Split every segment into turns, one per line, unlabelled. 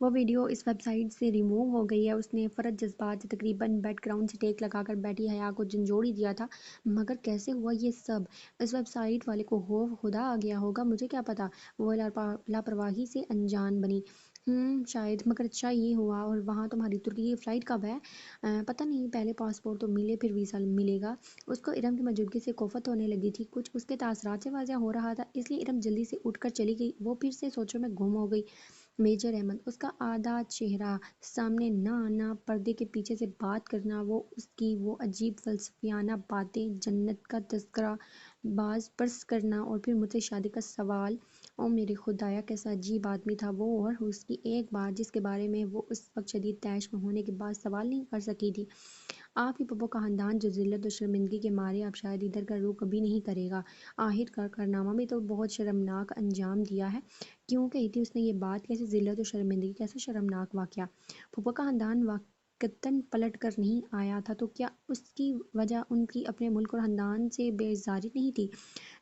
وہ ویڈیو اس web site سے remove ہو گئی ہے۔ اس نے فرد جذبات سے تقریباً بیک گراؤنڈ سے ٹیک لگا کر بیٹھی حیا کو جھنجھوڑ دیا تھا۔ مگر کیسے ہوا یہ سب؟ اس ویب سائٹ والے کو خوف خدا آ گیا ہوگا، مجھے کیا پتا۔ وہ لاپرواہی سے انجان بنی۔ شاید، مگر اچھا یہ ہوا۔ اور وہاں تمہاری ترکی کی فلائٹ کب ہے؟ پتہ نہیں، پہلے پاسپورٹ تو ملے پھر ویزا ملے گا۔ اس کو ارم کی موجودگی سے کوفت ہونے لگی تھی، کچھ اس کے تاثرات سے واضح ہو رہا تھا، اس لیے ارم جلدی سے اٹھ کر چلی گئی۔ وہ پھر سے سوچوں میں گم ہو گئی۔ میجر احمد، اس کا آدھا چہرہ سامنے نہ آنا، پردے کے پیچھے سے بات کرنا، وہ اس کی وہ عجیب فلسفیانہ باتیں، جنت کا تذکرہ باز پرس کرنا، اور پھر مجھ سے شادی کا سوال۔ او میرے خدایا، کیسا عجیب آدمی تھا وہ! اور اس کی ایک بات جس کے بارے میں وہ اس وقت شدید طیش میں ہونے کے بعد سوال نہیں کر سکی تھی، آپ کی پھپھو کا خاندان جو ذلت و شرمندگی کے مارے اب شاید ادھر کا رخ کبھی نہیں کرے گا۔ آخر کار کارنامہ بھی تو بہت شرمناک انجام دیا ہے۔ کیوں کہی تھی اس نے یہ بات؟ کیسے ذلت و شرمندگی؟ کیسا شرمناک واقعہ؟ پھپھو کا خاندان واقعتاً پلٹ کر نہیں آیا تھا تو کیا اس کی وجہ ان کی اپنے ملک اور خاندان سے بیزاری نہیں تھی،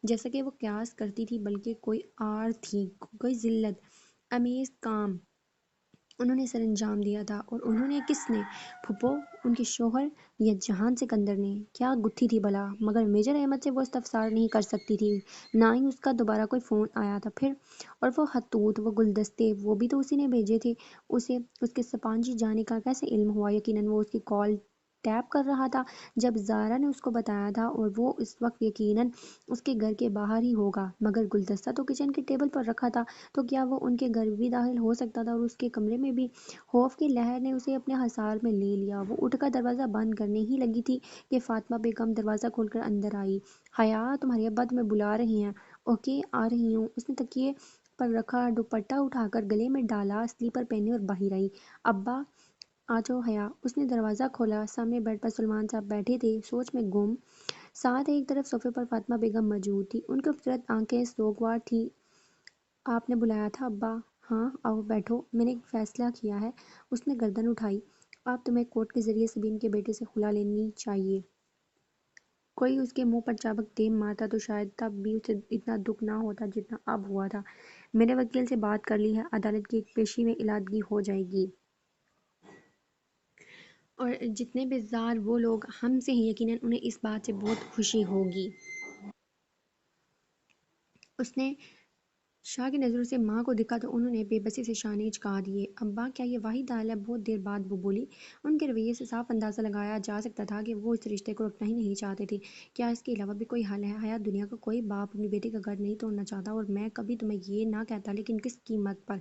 جیسا کہ وہ قیاس کرتی تھی، بلکہ کوئی اور تھی، کوئی ذلت امیز کام انہوں نے سر انجام دیا تھا؟ اور انہوں نے کس نے؟ پھپھو، ان کے شوہر، یا جہان سکندر نے؟ کیا گتھی تھی بھلا؟ مگر میجر احمد سے وہ استفسار نہیں کر سکتی تھی، نہ ہی اس کا دوبارہ کوئی فون آیا تھا پھر۔ اور وہ خطوط، وہ گلدستے، وہ بھی تو اسی نے بھیجے تھے۔ اسے اس کے سپانجی جانے کا کیسے علم ہوا؟ یقیناً وہ اس کی کال ٹیپ کر رہا تھا جب زارا نے اس کو بتایا تھا، اور وہ اس وقت یقیناً اس کے گھر کے باہر ہی ہوگا۔ مگر گلدستہ تو کچن کے ٹیبل پر رکھا تھا، تو کیا وہ ان کے گھر بھی داخل ہو سکتا تھا، اور اس کے کمرے میں بھی؟ خوف کی لہر نے اسے اپنے حصار میں لے لیا۔ وہ اٹھ کر دروازہ بند کرنے ہی لگی تھی کہ فاطمہ بیگم دروازہ کھول کر اندر آئی۔ حیا، تمہارے ابا تمہیں بلا رہے ہیں۔ اوکے، آ رہی ہوں۔ اس نے تکیے پر رکھا دوپٹہ اٹھا کر گلے میں ڈالا، سلیپر پہنے اور باہر آئی۔ ابا، آ جاؤ حیا۔ اس نے دروازہ کھولا۔ سامنے بیڈ پر سلمان صاحب بیٹھے تھے، سوچ میں گم۔ ساتھ ایک طرف صوفے پر فاطمہ بیگم موجود تھی، ان کی خوبصورت آنکھیں سوگوار تھیں۔ آپ نے بلایا تھا ابا؟ ہاں، آؤ بیٹھو، میں نے ایک فیصلہ کیا ہے۔ اس نے گردن اٹھائی۔ اب تمہیں کورٹ کے ذریعے سبین کے بیٹے سے خلا لینی چاہیے۔ کوئی اس کے منہ پر چابک دے مارتا تو شاید تب بھی اسے اتنا دکھ نہ ہوتا جتنا اب ہوا تھا۔ میں نے وکیل سے بات کر لی ہے، عدالت کی ایک پیشی میں علادگی ہو جائے گی، اور جتنے بیزار وہ لوگ ہم سے ہیں، یقیناً انہیں اس بات سے بہت خوشی ہوگی۔ اس نے شاہ کی نظروں سے ماں کو دیکھا تو انہوں نے بے بسی سے شانے جھکا دیے۔ ابا، کیا یہ واحد حال ہے؟ بہت دیر بعد وہ بولی۔ ان کے رویے سے صاف اندازہ لگایا جا سکتا تھا کہ وہ اس رشتے کو رکھنا ہی نہیں چاہتے تھے۔ کیا اس کے علاوہ بھی کوئی حل ہے؟ حیات، دنیا کا کوئی باپ اپنی بیٹی کا گھر نہیں توڑنا چاہتا، اور میں کبھی تمہیں یہ نہ کہتا، لیکن کس قیمت پر؟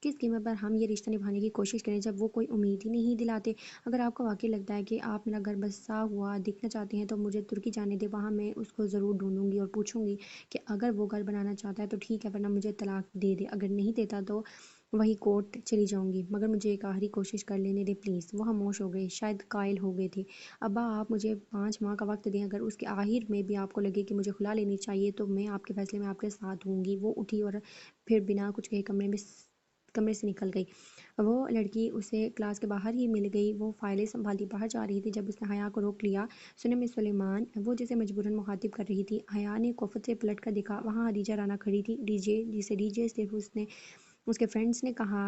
کس قیمت پر ہم یہ رشتہ نبھانے کی کوشش کریں جب وہ کوئی امید ہی نہیں دلاتے؟ اگر آپ کو واقعی لگتا ہے کہ آپ میرا گھر بسا ہوا دیکھنا چاہتے ہیں تو مجھے ترکی جانے دیں، وہاں میں اس کو ضرور ڈھونڈوں گی اور پوچھوں گی کہ اگر وہ گھر بنانا چاہتا ہے تو ٹھیک ہے، ورنہ مجھے طلاق دے دے، اگر نہیں دیتا تو وہی کورٹ چلی جاؤں گی، مگر مجھے ایک آخری کوشش کر لینے دے پلیز۔ وہ خاموش ہو گئے، شاید قائل ہو گئے تھے۔ ابا، آپ مجھے 5 ماہ کا وقت دیں، اگر اس کے آخر میں بھی آپ کو لگے کہ مجھے خلا لینی چاہیے تو میں آپ کے فیصلے میں آپ کے ساتھ ہوں گی۔ وہ اٹھی اور پھر بنا کچھ کہے کمرے سے نکل گئی۔ وہ لڑکی اسے کلاس کے باہر ہی مل گئی۔ وہ فائلیں سنبھالتی باہر جا رہی تھی جب اس نے حیا کو روک لیا۔ سنیں مس سلیمان، وہ جسے مجبوراً مخاطب کر رہی تھی۔ حیا نے کوفت سے پلٹ کر دیکھا، وہاں خدیجہ رانا کھڑی تھی۔ ڈی جے صرف اس کے فرینڈز نے کہا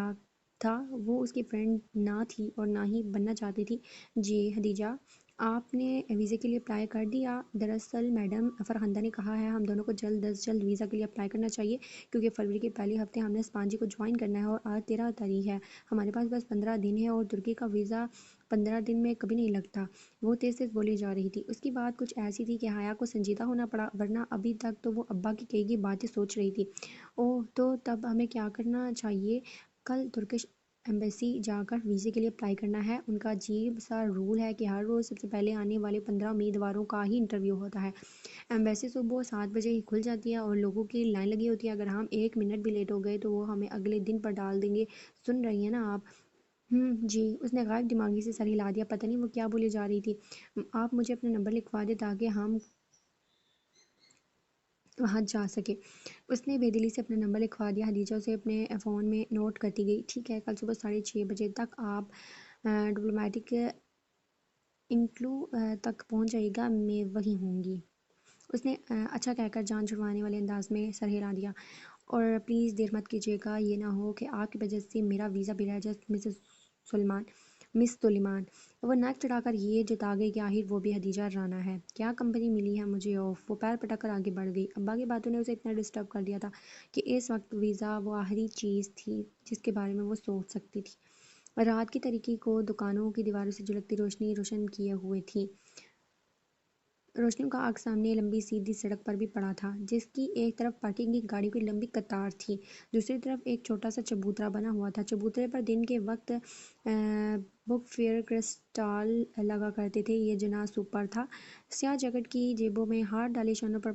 تھا، وہ اس کی فرینڈ نہ تھی اور نہ ہی بننا چاہتی تھی۔ جی خدیجہ، آپ نے ویزے کے لیے اپلائی کر دیا؟ دراصل میڈم، فرخندہ نے کہا ہے ہم دونوں کو جلد از جلد ویزا کے لیے اپلائی کرنا چاہیے، کیونکہ فروری کے پہلے ہفتے ہم نے اسپانجی کو جوائن کرنا ہے، اور آج 13 تاریخ ہے، ہمارے پاس بس 15 دن ہے، اور ترکی کا ویزا 15 دن میں کبھی نہیں لگتا۔ وہ تیز تیز بولی جا رہی تھی۔ اس کی بات کچھ ایسی تھی کہ حیا کو سنجیدہ ہونا پڑا، ورنہ ابھی تک تو وہ ابا کی کہی گئی باتیں سوچ رہی تھی۔ اوہ، تو تب ہمیں کیا کرنا چاہیے؟ کل ترکش ایمبیسی جا کر ویزے کے لیے اپلائی کرنا ہے۔ ان کا عجیب سا رول ہے کہ ہر روز سب سے پہلے آنے والے 15 امیدواروں کا ہی انٹرویو ہوتا ہے۔ ایمبیسی صبح 7 بجے ہی کھل جاتی ہے اور لوگوں کی لائن لگی ہوتی ہے، اگر ہم 1 منٹ بھی لیٹ ہو گئے تو وہ ہمیں اگلے دن پر ڈال دیں گے۔ سن رہی ہیں نا آپ؟ جی۔ اس نے غائب دماغی سے سر ہلا دیا، پتہ نہیں وہ کیا بولے جا رہی تھی۔ آپ مجھے اپنا نمبر لکھوا دیں تاکہ ہم وہاں جا سکے۔ اس نے بے دلی سے اپنا نمبر لکھوا دیا۔ خدیجہ اسے اپنے فون میں نوٹ کرتی گئی۔ ٹھیک ہے، کل صبح 6:30 بجے تک آپ ڈپلومیٹک انکلو تک پہنچ جائیے گا، میں وہیں ہوں گی۔ اس نے اچھا کہہ کر جان چھڑوانے والے انداز میں سر ہلا دیا۔ اور پلیز دیر مت کیجیے گا، یہ نہ ہو کہ آپ کی وجہ سے میرا ویزا بھی رہ جائے۔ مس سلیمان۔ وہ ناک چڑھا کر یہ جتا گئی کہ آخر وہ بھی خدیجہ رانا ہے۔ کیا کمپنی ملی ہے مجھے، اوف۔ وہ پیر پٹک کر آگے بڑھ گئی۔ ابا کی باتوں نے اسے اتنا ڈسٹرب کر دیا تھا کہ اس وقت ویزا وہ آخری چیز تھی جس کے بارے میں وہ سوچ سکتی تھی۔ رات کی تاریکی کو دکانوں کی دیواروں سے جھلکتی روشنی روشن کیے ہوئے تھی۔ روشنیوں کا عکس سامنے لمبی سیدھی سڑک پر بھی پڑا تھا، جس کی ایک طرف پارکنگ کی گاڑیوں کی لمبی قطار تھی، دوسری طرف ایک چھوٹا سا چبوترا بنا ہوا تھا۔ چبوترے پر دن کے وقت بک فیئر کرسٹال لگا کرتے تھے۔ یہ جناح سپر تھا، سیاہ جیکٹ کی جیبوں میں ہاتھ ڈالے، شانوں پر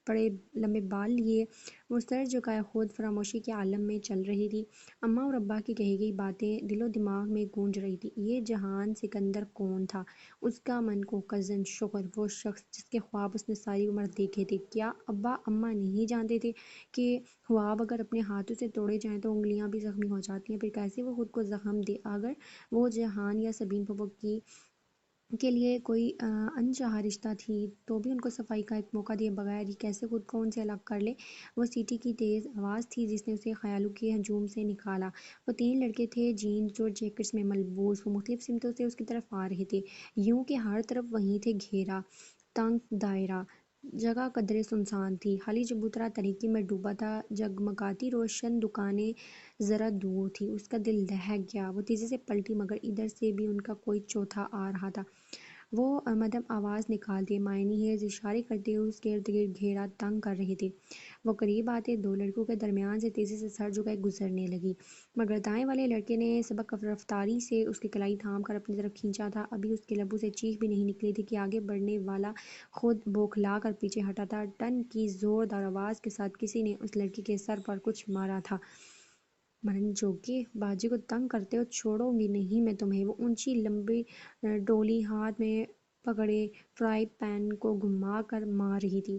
بڑے لمبے بال لیے وہ سر جھکائے خود فراموشی کے عالم میں چل رہی تھی۔ اماں اور ابا کی کہی گئی باتیں دل و دماغ میں گونج رہی تھیں۔ یہ جہان سکندر کون تھا؟ اس کا من کو کزن شوہر، وہ شخص جس کے خواب اس نے ساری عمر دیکھے تھے۔ کیا ابا اماں نہیں جانتے تھے کہ خواب اگر اپنے ہاتھوں سے توڑے جائیں تو انگلیاں بھی زخمی ہو جاتی ہیں؟ پھر کیسے وہ خود کو زخم دے؟ اگر وہ جہان یا سبین پھپھو کے لیے کوئی انچاہا رشتہ تھی تو بھی ان کو صفائی کا ایک موقع دیے بغیر ہی کیسے خود کو ان سے الگ کر لے؟ وہ سیٹی کی تیز آواز تھی جس نے اسے خیالوں کے ہجوم سے نکالا۔ وہ تین لڑکے تھے، جینز اور جیکٹس میں ملبوس۔ وہ مختلف سمتوں سے اس کی طرف آ رہے تھے، یوں کہ ہر طرف وہیں تھے، گھیرا، تنگ دائرہ۔ جگہ قدرے سنسان تھی، خالی چبوترا تاریکی میں ڈوبا تھا، جگمگاتی روشن دکانیں ذرا دور تھیں۔ اس کا دل دہک گیا، وہ تیزی سے پلٹی، مگر ادھر سے بھی ان کا کوئی چوتھا آ رہا تھا۔ وہ مدھم آواز نکالتے، معنی خیز اشارے کرتے ہوئے اس کے ارد گرد گھیرا تنگ کر رہے تھے۔ وہ قریب آتے دو لڑکوں کے درمیان سے تیزی سے سر جھکائے گزرنے لگی، مگر دائیں والے لڑکے نے سبک رفتاری سے اس کی کلائی تھام کر اپنی طرف کھینچا تھا۔ ابھی اس کے لبوں سے چیخ بھی نہیں نکلی تھی کہ آگے بڑھنے والا خود بوکھلا کر پیچھے ہٹا تھا۔ ٹن کی زوردار آواز کے ساتھ کسی نے اس لڑکی کے سر پر کچھ مارا تھا۔ مرن جوگے، باجی کو تنگ کرتے ہو، چھوڑوں گی نہیں میں تمہیں۔ وہ اونچی لمبی ڈولی ہاتھ میں پکڑے فرائی پین کو گھما کر مار رہی تھی۔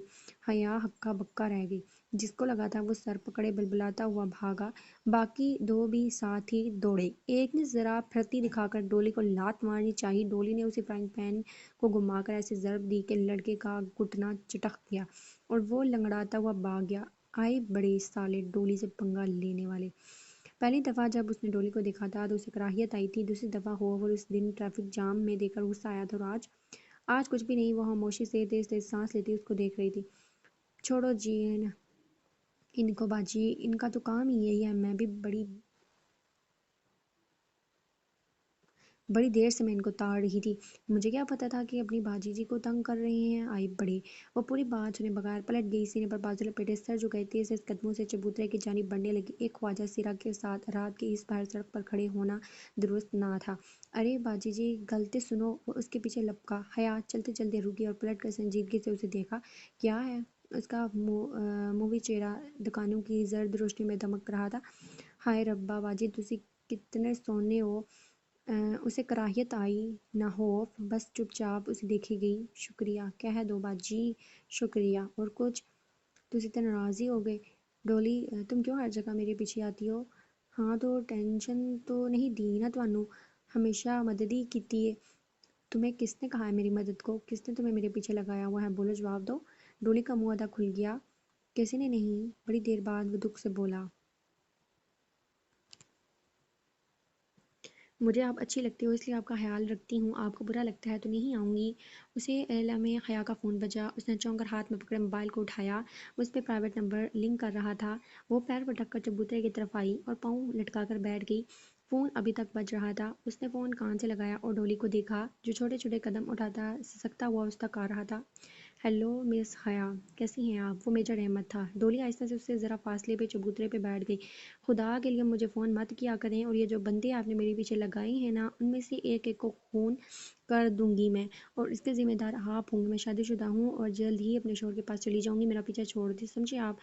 حیا ہکا بکا رہ گئی۔ جس کو لگا تھا وہ سر پکڑے بلبلاتا ہوا بھاگا، باقی دو بھی ساتھ ہی دوڑے۔ ایک نے ذرا پھرتی دکھا کر ڈولی کو لات مارنی چاہی، ڈولی نے اسے فرائنگ پین کو گھما کر ایسے ضرب دی کہ لڑکے کا گھٹنا چٹک گیا اور وہ لنگڑاتا ہوا بھاگ گیا۔ آئے بڑے سالے ڈولی سے پنگا لینے والے۔ پہلی دفعہ جب اس نے ڈولی کو دیکھا تھا تو اسے کراہیت آئی تھی، دوسری دفعہ خوف، اور اس دن ٹریفک جام میں دیکھ کر غصہ آیا تھا، اور آج کچھ بھی نہیں۔ وہ خاموشی سے تیز تیز سانس لیتی اس کو دیکھ رہی تھی۔ چھوڑو جی ان کو باجی، ان کا تو کام ہی یہی ہے۔ میں بھی بڑی دیر سے میں ان کو تاڑ رہی تھی، مجھے کیا پتا تھا کہ اپنی باجی جی کو تنگ کر رہے ہیں۔ آئی بڑے۔ وہ پوری بات سنے بغیر پلٹ گئی، سینے پر بازو لپیٹے سر جھکائے تیز تیز قدموں سے چبوترے کی جانب بڑھنے لگی۔ ایک خواجہ سرا کے ساتھ رات کی اس پہر سڑک پر کھڑے ہونا درست نہ تھا۔ ارے باجی جی گل تے سنو۔ وہ اس کے پیچھے لپکا۔ حیا چلتے چلتے رکی اور پلٹ کر سنجیدگی سے اسے دیکھا۔ کیا ہے؟ اس کا مووی چہرہ دکانوں کی زرد روشنی میں دمک رہا تھا۔ ہائے ربا باجی تسی کتنے سونے ہو۔ اسے کراہیت آئی نہ خوف، بس چپ چاپ اسے دیکھی گئی۔ شکریہ کہہ دو باجی، شکریہ۔ اور کچھ؟ تسی تے ناراض ہی ہو گئے۔ ڈولی تم کیوں ہر جگہ میرے پیچھے آتی ہو؟ ہاں تو ٹینشن تو نہیں دی نا تانوں، ہمیشہ مدد ہی کیتی ہے۔ تمہیں کس نے کہا ہے میری مدد کو؟ کس نے تمہیں میرے پیچھے لگایا ہوا ہے؟ بولو، جواب دو۔ ڈولی کا منہ آدھا کھل گیا۔ کسی نے نہیں۔ بڑی دیر بعد وہ دکھ سے بولا، مجھے آپ اچھی لگتی ہو اس لیے آپ کا خیال رکھتی ہوں، آپ کو برا لگتا ہے تو نہیں آؤں گی۔ اسے لمحے حیا کا فون بجا۔ اس نے چونک کر ہاتھ میں پکڑے موبائل کو اٹھایا، اس پہ پرائیویٹ نمبر لنک کر رہا تھا۔ وہ پیر پٹک کر چبوترے کی طرف آئی اور پاؤں لٹکا کر بیٹھ گئی۔ فون ابھی تک بج رہا تھا۔ اس نے فون کان سے لگایا اور ڈولی کو دیکھا جو چھوٹے چھوٹے قدم اٹھاتا سسکتا ہوا اس تک آ رہا تھا۔ ہیلو مس حیا، کیسی ہیں آپ؟ وہ میجر احمد تھا۔ ڈولی آہستہ سے اس سے ذرا فاصلے پہ چبوترے پہ بیٹھ گئی۔ خدا کے لیے مجھے فون مت کیا کریں، اور یہ جو بندے آپ نے میرے پیچھے لگائے ہیں نا، ان میں سے ایک ایک کو خون کر دوں گی میں، اور اس کے ذمہ دار آپ ہوں گے۔ میں شادی شدہ ہوں اور جلد ہی اپنے شوہر کے پاس چلی جاؤں گی، میرا پیچھا چھوڑ دیں، سمجھے آپ؟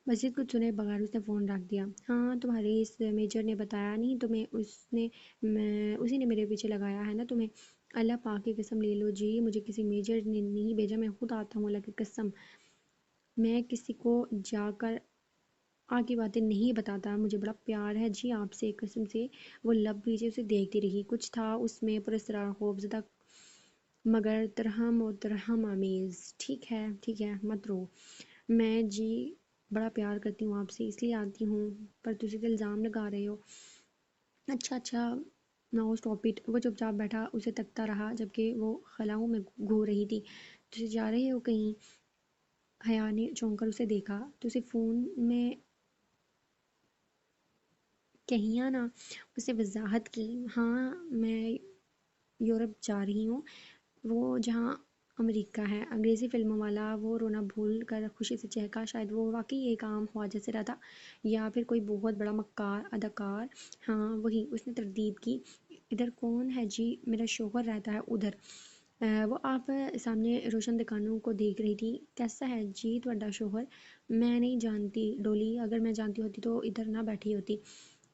مزید کچھ سنے بغیر اس نے فون رکھ دیا۔ ہاں تمہارے اس میجر نے بتایا نہیں تمہیں؟ اسی نے میرے پیچھے لگایا ہے نا تمہیں؟ اللہ پاک کی قسم لے لو جی، مجھے کسی میجر نے نہیں بھیجا، میں خود آتا ہوں، اللہ کی قسم۔ میں کسی کو جا کر آ کی باتیں نہیں بتاتا، مجھے بڑا پیار ہے جی آپ سے، قسم سے۔ وہ لب بھیجے اسے دیکھتی رہی۔ کچھ تھا اس میں پراسرار خوف زدہ مگر ترہم و ترہم آمیز۔ ٹھیک ہے ٹھیک ہے، مت رو۔ میں جی بڑا پیار کرتی ہوں آپ سے، اس لیے آتی ہوں، پر تسی تو الزام لگا رہے ہو۔ اچھا اچھا، ناؤ اسٹاپ اٹ۔ وہ چپ چاپ بیٹھا اسے تکتا رہا جبکہ وہ خلاؤں میں گھور رہی تھی۔ تسی جا رہے ہو کہیں؟ حیا نے چونک کر اسے دیکھا۔ تسی فون میں کہیاں نا، اس نے وضاحت کی۔ ہاں میں یورپ جا رہی ہوں، وہ جہاں امریکہ ہے۔ انگریزی فلموں والا وہ رونا بھول کر خوشی سے چہکا، شاید وہ واقعی ایک عام خواجہ سے رہا تھا یا پھر کوئی بہت بڑا مکار اداکار۔ ہاں وہی، اس نے تردید کی۔ ادھر کون ہے جی؟ میرا شوہر رہتا ہے ادھر۔ وہ آپ سامنے روشن دکانوں کو دیکھ رہی تھی۔ کیسا ہے جی تہاڈا شوہر؟ میں نہیں جانتی ڈولی، اگر میں جانتی ہوتی تو ادھر نہ بیٹھی ہوتی۔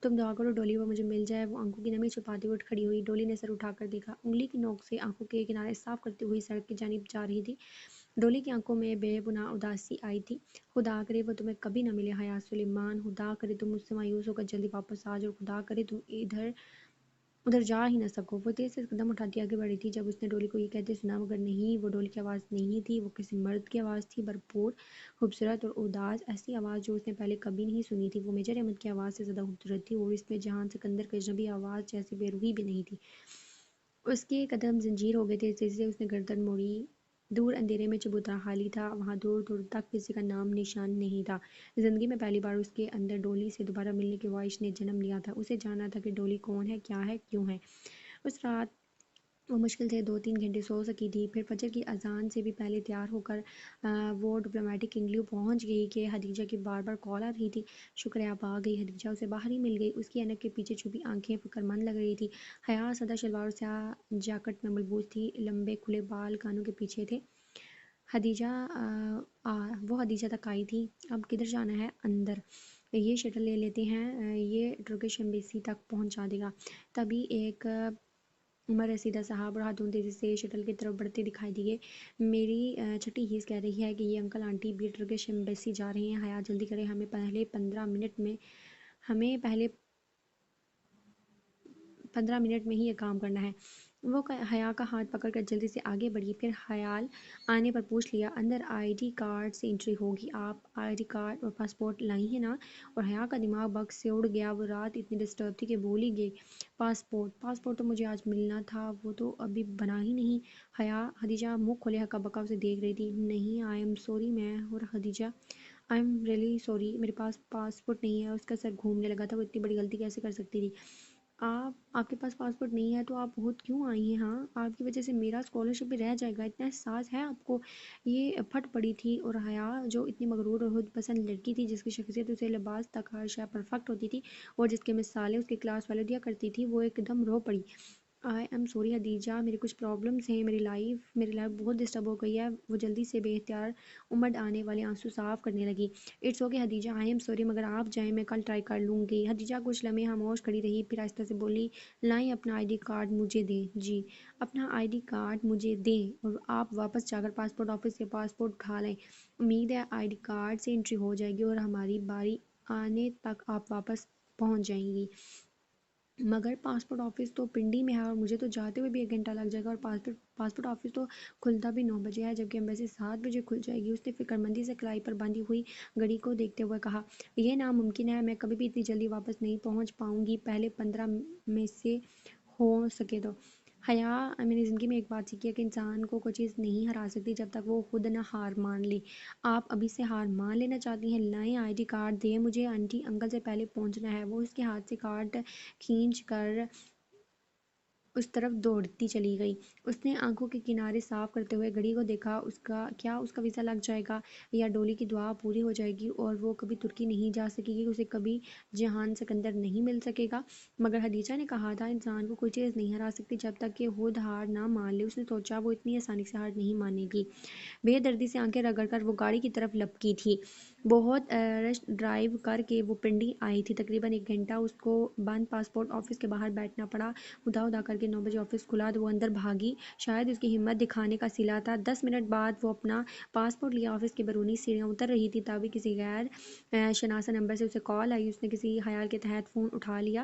تم دعا کرو ڈولی وہ مجھے مل جائے۔ وہ آنکھوں کی نمی چھپاتے ہوئے اٹھ کھڑی ہوئی۔ ڈولی نے سر اٹھا کر دیکھا، انگلی کی نوک سے آنکھوں کے کنارے صاف کرتی ہوئی سڑک کی جانب جا رہی تھی۔ ڈولی کی آنکھوں میں بے پناہ اداسی آئی تھی۔ خدا کرے وہ تمہیں کبھی نہ ملے حیا سلیمان، خدا کرے تم مجھ سے مایوس ہو کر جلدی واپس آ جاؤ، خدا کرے تم ادھر جا ہی نہ سکو۔ وہ تیز تیز قدم اٹھاتی آگے بڑھی تھی جب اس نے ڈولی کو یہ کہتے سنا، مگر نہیں، وہ ڈولی کی آواز نہیں تھی، وہ کسی مرد کی آواز تھی، بھرپور، خوبصورت اور اداس، ایسی آواز جو اس نے پہلے کبھی نہیں سنی تھی۔ وہ میجر احمد کی آواز سے زیادہ خوبصورت تھی اور اس میں جہان سکندر کی اجنبی آواز جیسی بے روحی بھی نہیں تھی۔ اس کے قدم زنجیر ہو گئے تھے، تیزی سے اس نے گردن موڑی۔ دور اندھیرے میں چبوترا خالی تھا، وہاں دور دور تک کسی کا نام نشان نہیں تھا۔ زندگی میں پہلی بار اس کے اندر ڈولی سے دوبارہ ملنے کی خواہش نے جنم لیا تھا۔ اسے جاننا تھا کہ ڈولی کون ہے، کیا ہے، کیوں ہے۔ اس رات وہ مشکل سے 2-3 گھنٹے سو سکی تھی، پھر فجر کی اذان سے بھی پہلے تیار ہو کر وہ ڈپلومیٹک انگلیو پہنچ گئی کہ خدیجہ کی بار بار کال آ رہی تھی۔ شکر ہے آپ آ گئی۔ خدیجہ اسے باہر ہی مل گئی، اس کی اینک کے پیچھے چھپی آنکھیں فکر مند لگ رہی تھی۔ حیا سادہ شلوار اور سیاہ جیکٹ میں ملبوس تھی، لمبے کھلے بال کانوں کے پیچھے تھے۔ خدیجہ وہ خدیجہ تک آئی تھی۔ اب کدھر جانا ہے؟ اندر۔ یہ شٹل لے لیتے ہیں، یہ ٹرکش ایمبیسی تک پہنچا دے گا۔ تبھی ایک عمر رسیدہ صاحب اور ہاتھوں تیزی سے شٹل کی طرف بڑھتے دکھائی دیے۔ میری چھٹی حس کہہ رہی ہے کہ یہ انکل آنٹی بھی ٹرکش ایمبیسی جا رہے ہیں۔ حیا جلدی کریں، ہمیں پہلے 15 منٹ میں ہی یہ کام کرنا ہے۔ وہ حیا کا ہاتھ پکڑ کر جلدی سے آگے بڑھی، پھر خیال آنے پر پوچھ لیا، اندر آئی ڈی کارڈ سے انٹری ہوگی؟ آپ آئی ڈی کارڈ اور پاسپورٹ لائی ہیں نا؟ اور حیا کا دماغ بکس سے اڑ گیا، وہ رات اتنی ڈسٹرب تھی کہ بھول ہی گئی۔ پاسپورٹ تو مجھے آج ملنا تھا، وہ تو ابھی بنا ہی نہیں۔ خدیجہ منہ کھولے ہکا بکا اسے دیکھ رہی تھی۔ نہیں، آئی ایم سوری میں اور Khadija I am really sorry, میرے پاس پاسپورٹ نہیں ہے۔ اس کا سر گھومنے لگا تھا، وہ اتنی بڑی غلطی کیسے کر سکتی تھی؟ آپ کے پاس پاسپورٹ نہیں ہے تو آپ بہت کیوں آئی ہیں؟ ہاں آپ کی وجہ سے میرا اسکالرشپ بھی رہ جائے گا، اتنا احساس ہے آپ کو؟ یہ پھٹ پڑی تھی، اور حیا جو اتنی مغرور اور خود پسند لڑکی تھی، جس کی شخصیت اسے لباس تک ہر شے پرفیکٹ ہوتی تھی اور جس کے مثالیں اس کے کلاس والے دیا کرتی تھی، وہ ایک دم رو پڑی۔ آئی ایم سوری خدیجہ، میری کچھ پرابلمز ہیں، میری لائف بہت ڈسٹرب ہو گئی ہے۔ وہ جلدی سے بے اختیار امڈ آنے والے آنسو صاف کرنے لگی۔ It's okay Khadija, I am sorry, مگر آپ جائیں، میں کل ٹرائی کر لوں گی۔ خدیجہ کچھ لمحے خاموش کھڑی رہی، پھر آہستہ سے بولی، لائیں اپنا آئی ڈی کارڈ مجھے دیں۔ جی، اپنا آئی ڈی کارڈ مجھے دیں اور آپ واپس جا کر پاسپورٹ آفس سے پاسپورٹ اٹھا لیں۔ امید ہے آئی ڈی کارڈ سے انٹری ہو جائے گی اور ہماری باری آنے تک آپ واپس پہنچ جائیں گی۔ مگر پاسپورٹ آفس تو پنڈی میں ہے اور مجھے تو جاتے ہوئے بھی 1 گھنٹہ لگ جائے گا، اور پاسپورٹ آفس تو کھلتا بھی 9 بجے ہے، جبکہ ایمبیسی 7 بجے کھل جائے گی۔ اس نے فکر مندی سے کلائی پر باندھی ہوئی گھڑی کو دیکھتے ہوئے کہا، یہ ناممکن ہے، میں کبھی بھی اتنی جلدی واپس نہیں پہنچ پاؤں گی، پہلے 15 میں سے ہو سکے تو۔ حیا، میں نے زندگی میں ایک بات سیکھی ہے کہ انسان کو کوئی چیز نہیں ہرا سکتی جب تک وہ خود نہ ہار مان لے۔ آپ ابھی سے ہار مان لینا چاہتی ہیں؟ لائیں آئی ڈی کارڈ دیں مجھے، آنٹی انکل سے پہلے پہنچنا ہے۔ وہ اس کے ہاتھ سے کارڈ کھینچ کر اس طرف دوڑتی چلی گئی۔ اس نے آنکھوں کے کنارے صاف کرتے ہوئے گھڑی کو دیکھا، کیا اس کا ویزا لگ جائے گا یا ڈولی کی دعا پوری ہو جائے گی اور وہ کبھی ترکی نہیں جا سکے گی، اسے کبھی جہان سکندر نہیں مل سکے گا؟ مگر خدیجہ نے کہا تھا انسان کو کوئی چیز نہیں ہرا سکتی جب تک کہ خود ہار نہ مان لے۔ اس نے سوچا وہ اتنی آسانی سے ہار نہیں مانے گی۔ بے دردی سے آنکھیں رگڑ کر وہ گاڑی کی طرف لپکی تھی۔ بہت رش ڈرائیو کر کے وہ پنڈی آئی تھی۔ تقریباً 1 گھنٹہ اس کو بند پاسپورٹ آفس کے باہر بیٹھنا پڑا۔ ادا کر کے 9 بجے آفس کھلا تو وہ اندر بھاگی، شاید اس کی ہمت دکھانے کا صلہ تھا۔ 10 منٹ بعد وہ اپنا پاسپورٹ لیے آفس کی بیرونی سیڑھیاں اتر رہی تھی، تبھی کسی غیر شناسا نمبر سے اسے کال آئی۔ اس نے کسی خیال کے تحت فون اٹھا لیا۔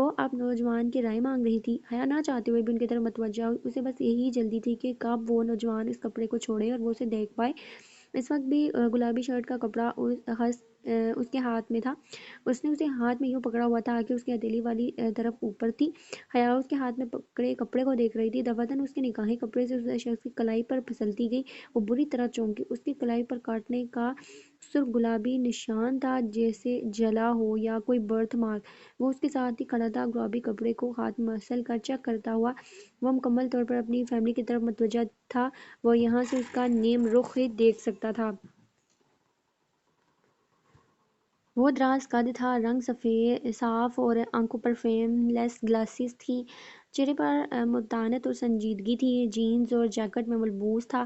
وہ اب نوجوان کی رائے مانگ رہی تھی۔ حیا نہ چاہتے ہوئے بھی ان کی طرف متوجہ ہوئی، اسے بس یہی جلدی تھی کہ کب وہ نوجوان اس کپڑے کو چھوڑے اور وہ اسے دیکھ پائے۔ اس وقت بھی گلابی شرٹ کا کپڑا اس کے ہاتھ میں تھا۔ اس نے اسے ہاتھ میں یوں پکڑا ہوا تھا کہ اس کی ہتھیلی والی طرف اوپر تھی۔ حیا اس کے ہاتھ میں پکڑے کپڑے کو دیکھ رہی تھی۔ دفعتاً اس کی نگاہیں کپڑے سے اس شخص کی کلائی پر پھسلتی گئی۔ وہ بری طرح چونکی۔ اس کی کلائی پر کاٹنے کا سرخ گلابی نشان تھا، جیسے جلا ہو یا کوئی برتھ مارک۔ وہ اس کے ساتھ ہی کھڑا تھا، گلابی کپڑے کو ہاتھ میں مسل کر چیک کرتا ہوا۔ وہ مکمل طور پر اپنی فیملی کی طرف متوجہ تھا۔ وہ یہاں سے اس کا نیم رخ دیکھ سکتا تھا۔ وہ دراز قد تھا، رنگ صاف اور آنکھوں پر فریم لیس گلاسز تھیں۔ چہرے پر متانت اور سنجیدگی تھی۔ جینز اور جیکٹ میں ملبوس تھا۔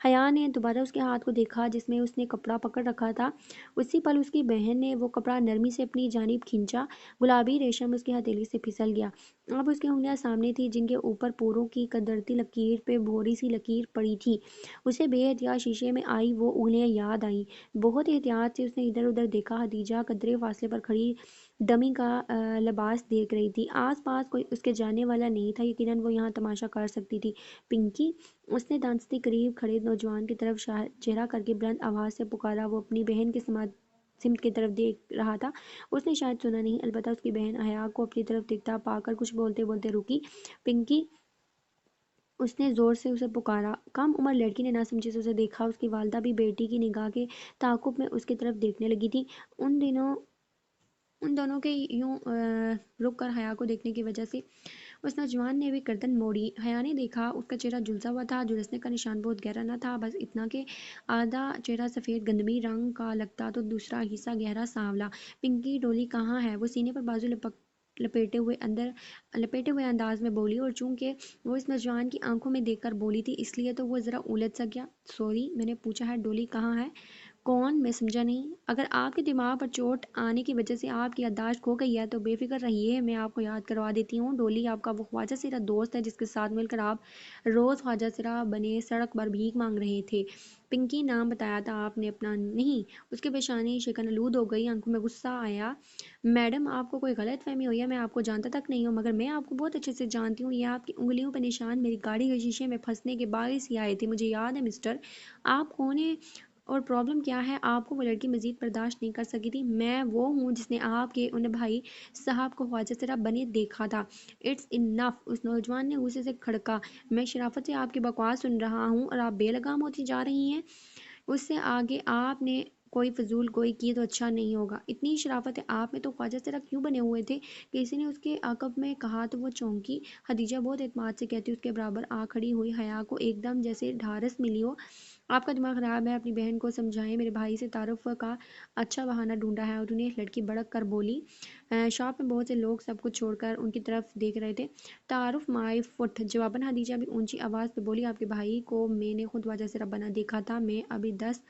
حیا نے دوبارہ اس کے ہاتھ کو دیکھا جس میں اس نے کپڑا پکڑ رکھا تھا۔ اسی پل اس کی بہن نے وہ کپڑا نرمی سے اپنی جانب کھینچا۔ گلابی ریشم اس کی ہتھیلی سے پھسل گیا۔ اب اس کی انگلیاں سامنے تھیں، جن کے اوپر پوروں کی قدرتی لکیر پہ بھوری سی لکیر پڑی تھی۔ اسے بے احتیاط شیشے میں آئی وہ انگلیاں یاد آئیں۔ بہت احتیاط سے اس نے ادھر ادھر دیکھا۔ خدیجہ قدرے فاصلے پر کھڑی ڈمی کا لباس دیکھ رہی تھی۔ آس پاس کوئی اس کے جاننے والا نہیں تھا، یقیناً وہ یہاں تماشا کر سکتی تھی۔ پنکی، اس نے دانستی قریب کھڑے نوجوان کی طرف چہرہ کر کے بلند آواز سے پکارا۔ وہ اپنی بہن کی سمت کی طرف دیکھ رہا تھا۔ اس نے شاید سنا نہیں، البتہ اس کی بہن حیا کو اپنی طرف دیکھتا پا کر کچھ بولتے بولتے رکی۔ پنکی، اس نے زور سے اسے پکارا۔ کم عمر لڑکی نے ناسمجھی سے اسے دیکھا۔ اس کی والدہ بھی بیٹی کی نگاہ کے تعاقب میں اس کی طرف دیکھنے لگی تھی۔ ان دونوں کے یوں رک کر حیا کو دیکھنے کی وجہ سے اس نوجوان نے بھی گردن موڑی۔ حیا نے دیکھا اس کا چہرہ جھلسا ہوا تھا۔ جھلسنے کا نشان بہت گہرا نہ تھا، بس اتنا کہ آدھا چہرہ سفید گندمی رنگ کا لگتا تو دوسرا حصہ گہرا سانولا۔ پنکی، ڈولی کہاں ہے؟ وہ سینے پر بازو لپیٹے ہوئے انداز میں بولی، اور چونکہ وہ اس نوجوان کی آنکھوں میں دیکھ کر بولی تھی اس لیے تو وہ ذرا الجھ سا گیا۔ سوری، میں نے پوچھا ہے ڈولی کہاں ہے؟ کون؟ میں سمجھا نہیں۔ اگر آپ کے دماغ پر چوٹ آنے کی وجہ سے آپ کی یادداشت کھو گئی ہے تو بے فکر رہیے، میں آپ کو یاد کروا دیتی ہوں۔ ڈولی آپ کا وہ خواجہ سرا دوست ہے جس کے ساتھ مل کر آپ روز خواجہ سرا بنے سڑک پر بھیک مانگ رہے تھے۔ پنکی، نام بتایا تھا آپ نے اپنا؟ نہیں۔ اس کی پیشانی شکن آلود ہو گئی، آنکھوں میں غصہ آیا۔ میڈم، آپ کو کوئی غلط فہمی ہوئی ہے، میں آپ کو جانتا تک نہیں ہوں، مگر میں آپ کو بہت اچھے سے جانتی ہوں۔ یہ آپ کی انگلیوں پہ نشان میری گاڑی کے شیشے میں پھنسنے کے باعث ہی آئے تھے، مجھے یاد ہے مسٹر۔ آپ کون ہیں اور پرابلم کیا ہے؟ آپ کو وہ لڑکی مزید برداشت نہیں کر سکی تھی۔ میں وہ ہوں جس نے آپ کے ان بھائی صاحب کو خواجہ سرا بنے دیکھا تھا۔ اٹس انف! اس نوجوان نے غصے سے کھڑکا۔ میں شرافت سے آپ کی بکواس سن رہا ہوں اور آپ بے لگام ہوتی جا رہی ہیں۔ اس سے آگے آپ نے کوئی فضول گوئی کی تو اچھا نہیں ہوگا۔ اتنی شرافت ہے آپ میں تو خواجہ سرا کیوں بنے ہوئے تھے؟ کسی نے اس کے عقب میں کہا تو وہ چونکی۔ خدیجہ بہت اعتماد سے کہتی اس کے برابر آ کھڑی ہوئی۔ حیا کو ایک دم جیسے ڈھارس ملی ہو۔ آپ کا دماغ خراب ہے، اپنی بہن کو سمجھائیں۔ میرے بھائی سے تعارف کا اچھا بہانہ ڈھونڈا ہے۔ اور انہیں لڑکی بڑک کر بولی۔ شاپ میں بہت سے لوگ سب کچھ چھوڑ کر ان کی طرف دیکھ رہے تھے۔ تعارف مائی فٹ! جواباً خدیجہ بھی اونچی آواز پہ بولی، آپ کے بھائی کو میں نے خود خواجہ سرا بنا دیکھا تھا۔ میں ابھی 10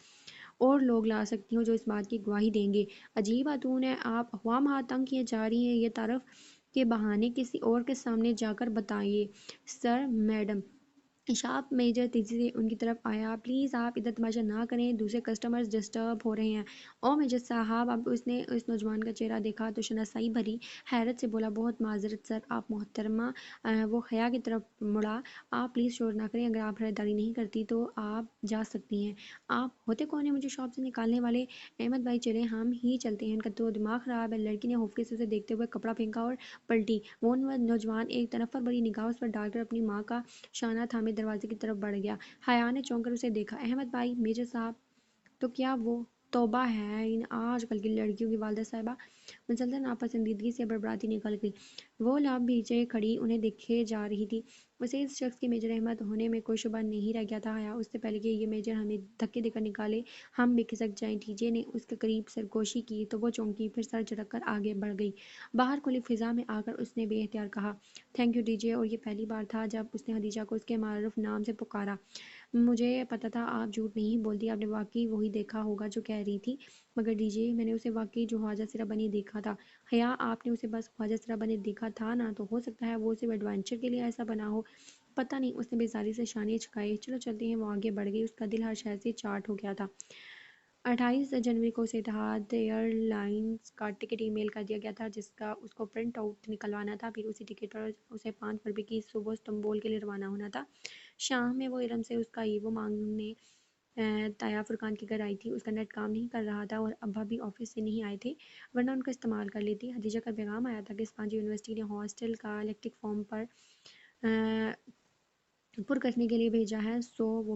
اور لوگ لا سکتی ہوں جو اس بات کی گواہی دیں گے۔ عجیب خاتون ہیں آپ، خواہ ہاتھ تنگ کیے جا رہی ہیں۔ یہ تعارف کے بہانے کسی اور کے سامنے جا کر بتائیے۔ سر، میڈم۔ شاپ مینیجر تیزی سے ان کی طرف آیا۔ پلیز آپ ادھر تماشا نہ کریں، دوسرے کسٹمرز ڈسٹرب ہو رہے ہیں۔ او میجر صاحب! اب اس نے اس نوجوان کا چہرہ دیکھا تو شناسائی بھری حیرت سے بولا، بہت معذرت سر، آپ محترمہ۔ وہ حیا کی طرف مڑا۔ آپ پلیز شور نہ کریں، اگر آپ خریداری نہیں کرتی تو آپ جا سکتی ہیں۔ آپ ہوتے کون ہیں مجھے شاپ سے نکالنے والے؟ احمد بھائی چلیں، ہم ہی چلتے ہیں، ان کا تو دماغ خراب ہے۔ لڑکی نے خوفے سے اسے دیکھتے ہوئے کپڑا پھینکا اور پلٹی۔ وہ نوجوان ایک تنفر بھری نگاہ اس پر ڈال کر اپنی ماں کا شانہ تھامے دروازے کی طرف بڑھ گیا۔ حیا نے چونک کر اسے دیکھا۔ احمد بھائی! میجر صاحب! تو کیا وہ توبہ ہے، ان آج کل کی لڑکیوں کی والدہ صاحبہ مسلسل ناپسندیدگی سے بڑبڑاتی نکل گئی۔ وہ لب پیچھے کھڑی انہیں دیکھے جا رہی تھی۔ اسے اس شخص کے میجر احمد ہونے میں کوئی شبہ نہیں رہ گیا تھا۔ حیا، اس سے پہلے کہ یہ میجر ہمیں دھکے دے کر نکالے، ہم بھی کھسک جائیں۔ ٹی جے نے اس کے قریب سرگوشی کی تو وہ چونکی، پھر سر جھٹک کر آگے بڑھ گئی۔ باہر کھلی فضا میں آ کر اس نے بے اختیار کہا، تھینک یو ٹی جے، اور یہ پہلی بار تھا جب اس نے خدیجہ کو اس کے معروف نام سے پکارا۔ مجھے پتا تھا آپ جھوٹ نہیں بولتی، آپ نے واقعی وہی دیکھا ہوگا جو کہہ رہی تھی۔ مگر ٹی جے، میں نے اسے واقعی جو خواجہ سرا بنی دیکھا تھا۔ حیا، آپ نے اسے بس خواجہ سرا بنے دیکھا تھا نا، تو ہو سکتا ہے وہ صرف ایڈونچر کے لیے ایسا بنا ہو، پتہ نہیں۔ اس نے بیزاری سے شانے جھکائے۔ چلو چلتے ہیں۔ وہ آگے بڑھ گئی، اس کا دل ہر شے سے چاٹ ہو گیا تھا۔ 28 جنوری کو اسے اتحاد ایئر لائنز کا ٹکٹ ای میل کر دیا گیا تھا جس کا اس کو پرنٹ آؤٹ نکلوانا تھا، پھر اسی ٹکٹ پر اسے 5 فروری کی صبح استنبول کے لیے روانہ ہونا تھا۔ شام میں وہ ارم سے اس کا ایوو مانگنے طایا فرقان کے گھر آئی تھی۔ اس کا نیٹ کام نہیں کر رہا تھا اور ابا بھی آفس سے نہیں آئے تھے ورنہ ان کا استعمال کر لیتی۔ خدیجہ کا پیغام آیا تھا کہ اسپانجی یونیورسٹی نے ہاسٹل کا الیکٹرک فارم پر کرنے کے لیے بھیجا ہے، سو وہ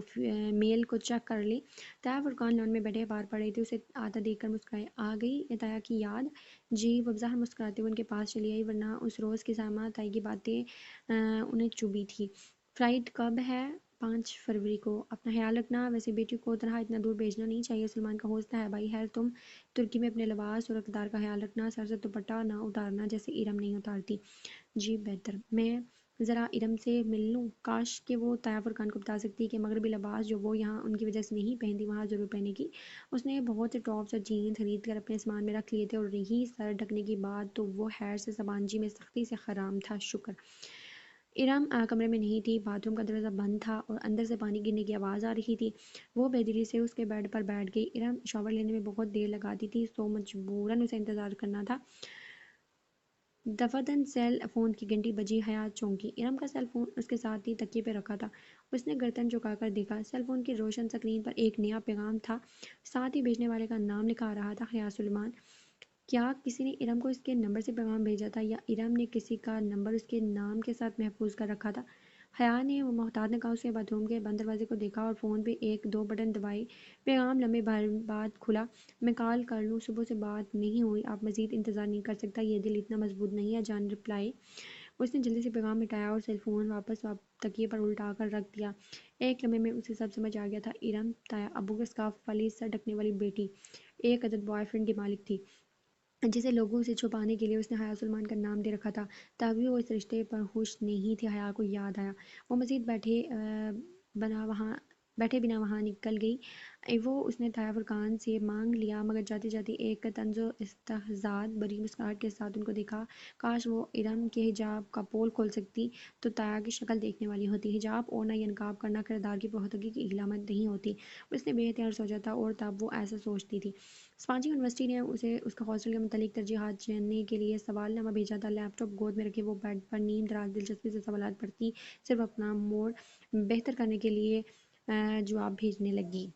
میل کو چیک کر لیں۔ طایا فرقان لان میں بیٹھے اخبار پڑھ رہی تھی، اسے آتا دیکھ کر مسکرائے۔ آ گئی طایا کی یاد؟ جی، وہ بظاہر مسکراتے ہوئے ان کے پاس چلی آئی ورنہ اس روز کی سائمہ طائی کی باتیں انہیں چبھی تھی۔ فلائٹ کب ہے؟ 5 فروری کو۔ اپنا خیال رکھنا، ویسے بیٹی کو طرح اتنا دور بھیجنا نہیں چاہیے۔ سلمان کا حوصلہ ہے بھائی، خیر تم ترکی میں اپنے لباس اور اقدار کا خیال رکھنا، سر سے دوپٹہ نہ اتارنا جیسے ارم نہیں اتارتی۔ جی بہتر۔ میں ذرا ارم سے مل لوں؟ کاش کہ وہ طایا فرقان کو بتا سکتی کہ مغربی لباس جو وہ یہاں ان کی وجہ سے نہیں پہنتی وہاں ضرور پہنے گی۔ اس نے بہت سے ٹاپس اور جینز خرید کر اپنے سامان میں رکھ لیے تھے اور رہی سر ڈھکنے کی بات تو وہ خیر سے سبانجی میں سختی سے حرام تھا۔ شکر ارم کمرے میں نہیں تھی، باتھ روم کا دروازہ بند تھا اور اندر سے پانی گرنے کی آواز آ رہی تھی۔ وہ بے دلی سے اس کے بیڈ پر بیٹھ گئی۔ ارم شاور لینے میں بہت دیر لگاتی تھی، سو مجبوراً اسے انتظار کرنا تھا۔ دفعتاً سیل فون کی گھنٹی بجی۔ حیات چونکی۔ ارم کا سیل فون اس کے ساتھ ہی تکیے پہ رکھا تھا۔ اس نے گردن جھکا کر دیکھا، سیل فون کی روشن سکرین پر ایک نیا پیغام تھا، ساتھ ہی بھیجنے والے کا نام لکھا آ رہا تھا، حیا سلیمان۔ کیا کسی نے ارم کو اس کے نمبر سے پیغام بھیجا تھا یا ارم نے کسی کا نمبر اس کے نام کے ساتھ محفوظ کر رکھا تھا؟ حیا نے محتاط نگاہوں سے باتھ روم کے بند دروازے کو دیکھا اور فون پہ ایک دو بٹن دبائے۔ پیغام لمحے بھر بعد کھلا۔ میں کال کر لوں؟ صبح سے بات نہیں ہوئی، اب مزید انتظار نہیں کر سکتا، یہ دل اتنا مضبوط نہیں ہے جان رپلائی۔ اس نے جلدی سے پیغام مٹایا اور سیل فون واپس تکیے پر الٹا کر رکھ دیا۔ ایک لمحے میں اسے سب سمجھ آ گیا تھا۔ ارم طایا ابو کے سکارف والی سر ڈھکنے والی بیٹی، ایک عدد بوائے فرینڈ کی مالک تھی جسے لوگوں سے چھپانے کے لیے اس نے حیا سلمان کا نام دے رکھا تھا۔ تبھی وہ اس رشتے پر خوش نہیں تھی۔ حیا کو یاد آیا، وہ مزید بیٹھے بنا وہاں نکل گئی۔ ایوو اس نے طایا فرقان سے مانگ لیا مگر جاتی جاتی ایک طنز و استہزاء بھری مسکراہٹ کے ساتھ ان کو دیکھا۔ کاش وہ ارم کے حجاب کا پول کھول سکتی تو طایا کی شکل دیکھنے والی ہوتی۔ حجاب اوڑھنا یا نقاب کرنا کردار کی پختگی کی علامت نہیں ہوتی، اس نے بے اختیار سوچا تھا، اور تب وہ ایسا سوچتی تھی۔ اسپانجی یونیورسٹی نے اسے اس کا ہاسٹل کے متعلق ترجیحات جاننے کے لیے سوال نامہ بھیجا تھا۔ لیپ ٹاپ گود میں رکھے وہ بیڈ پر نیم دراز دلچسپی سے سوالات پڑھتی، صرف اپنا موڈ بہتر کرنے کے لیے جواب بھیجنے لگی۔